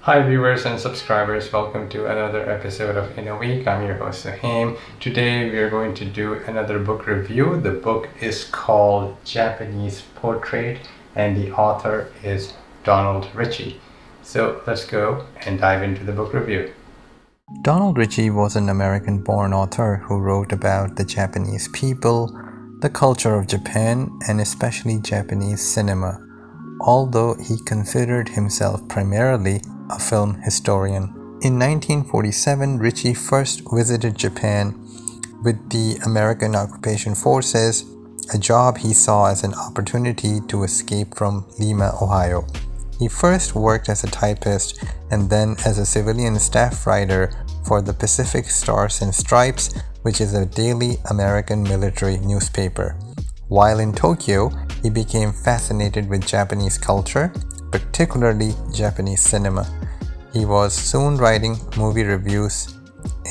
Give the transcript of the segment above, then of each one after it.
Hi viewers and subscribers, welcome to another episode of In a Week. I'm your host Sahim. Today we are going to do another book review. The book is called Japanese Portrait and the author is Donald Richie. So let's go and dive into the book review. Donald Richie was an American-born author who wrote about the Japanese people, the culture of Japan, and especially Japanese cinema, although he considered himself primarily a film historian. In 1947, Richie first visited Japan with the American occupation forces, a job he saw as an opportunity to escape from Lima, Ohio. He first worked as a typist and then as a civilian staff writer for the Pacific Stars and Stripes, which is a daily American military newspaper. While in Tokyo, he became fascinated with Japanese culture, particularly Japanese cinema. He was soon writing movie reviews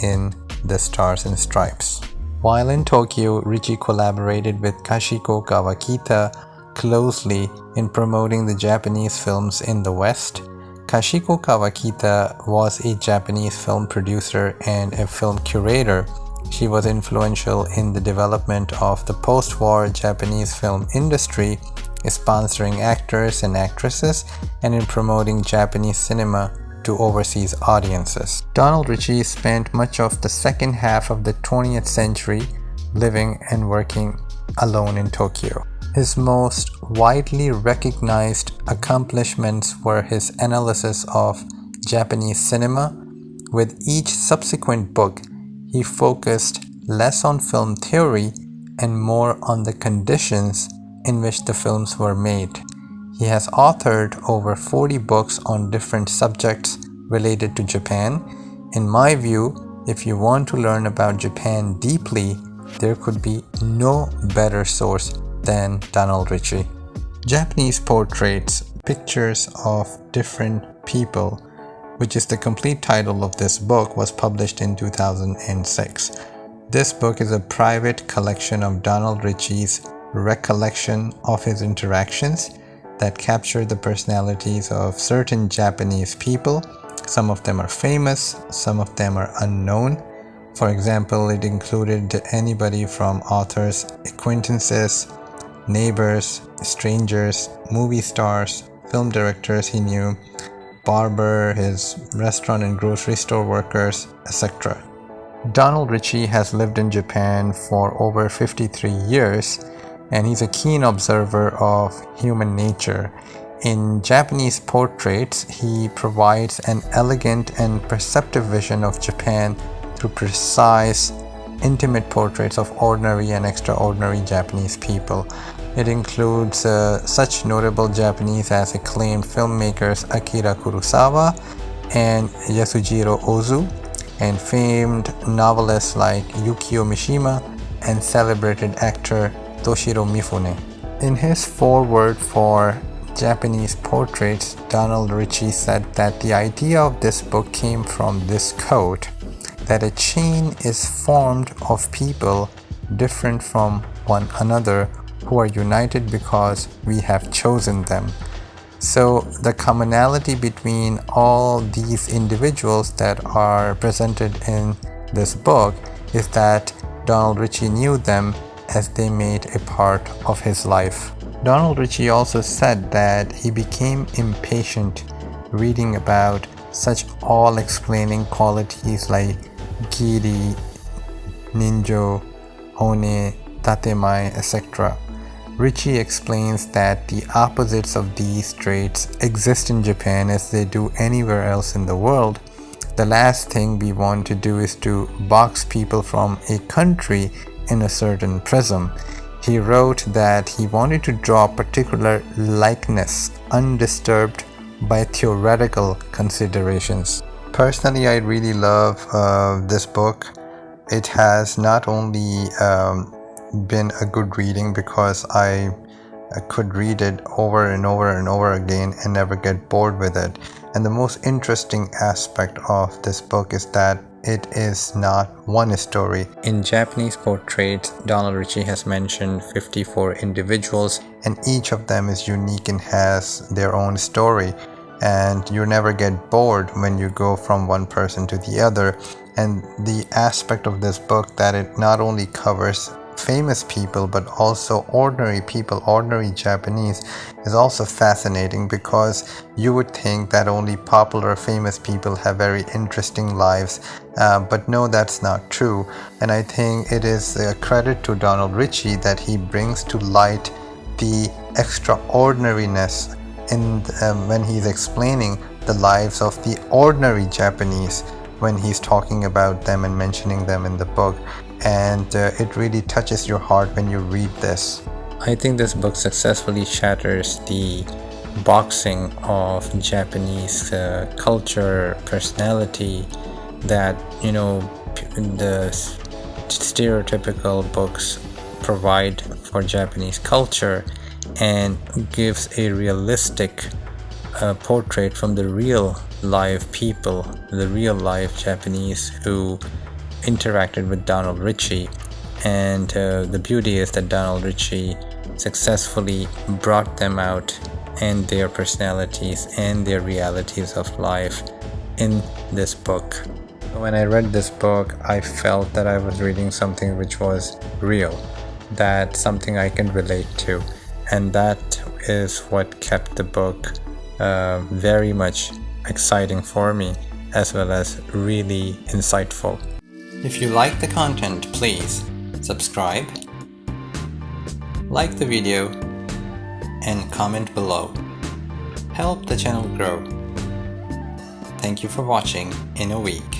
in the Stars and Stripes. While in Tokyo, Richie collaborated with Kashiko Kawakita closely in promoting the Japanese films in the West. Kashiko Kawakita was a Japanese film producer and a film curator. She was influential in the development of the post-war Japanese film industry, sponsoring actors and actresses, and in promoting Japanese cinema to overseas audiences. Donald Richie spent much of the second half of the 20th century living and working alone in Tokyo. His most widely recognized accomplishments were his analysis of Japanese cinema. With each subsequent book, he focused less on film theory and more on the conditions in which the films were made. He has authored over 40 books on different subjects related to Japan. In my view, if you want to learn about Japan deeply, there could be no better source than Donald Richie. Japanese Portraits, Pictures of Different People, which is the complete title of this book, was published in 2006. This book is a private collection of Donald Richie's recollection of his interactions that capture the personalities of certain Japanese people. Some of them are famous, some of them are unknown. For example, it included anybody from authors' acquaintances, neighbors, strangers, movie stars, film directors he knew, barber, his restaurant and grocery store workers, etc. Donald Richie has lived in Japan for over 53 years, and he's a keen observer of human nature. In Japanese Portraits, he provides an elegant and perceptive vision of Japan through precise, intimate portraits of ordinary and extraordinary Japanese people. It includes such notable Japanese as acclaimed filmmakers Akira Kurosawa and Yasujiro Ozu, and famed novelists like Yukio Mishima and celebrated actor Toshiro Mifune. In his foreword for Japanese Portraits, Donald Richie said that the idea of this book came from this quote, that a chain is formed of people different from one another who are united because we have chosen them. So the commonality between all these individuals that are presented in this book is that Donald Richie knew them as they made a part of his life. Donald Richie also said that he became impatient reading about such all-explaining qualities like Giri, Ninjo, One, Tatemai, etc. Richie explains that the opposites of these traits exist in Japan as they do anywhere else in the world. The last thing we want to do is to box people from a country in a certain prism. He wrote that he wanted to draw particular likeness undisturbed by theoretical considerations. Personally, I really love this book. It has not only been a good reading because I could read it over and over and over again and never get bored with it. And the most interesting aspect of this book is that it is not one story. In Japanese Portraits, Donald Richie has mentioned 54 individuals, and each of them is unique and has their own story. and you never get bored when you go from one person to the other. And the aspect of this book that it not only covers famous people but also ordinary people, ordinary Japanese, is also fascinating, because you would think that only popular famous people have very interesting lives, but no, that's not true. And I think it is a credit to Donald Richie that he brings to light the extraordinariness in when he's explaining the lives of the ordinary Japanese, when he's talking about them and mentioning them in the book. And it really touches your heart when you read this. I think this book successfully shatters the boxing of Japanese culture, personality, that the stereotypical books provide for Japanese culture, and gives a realistic portrait from the real live people, the real live Japanese who interacted with Donald Richie. And the beauty is that Donald Richie successfully brought them out, and their personalities and their realities of life in this book. When I read this book, I felt that I was reading something which was real, that something I can relate to, and that is what kept the book very much exciting for me, as well as really insightful. If you like the content, please subscribe, like the video, and comment below. Help the channel grow. Thank you for watching In a Week.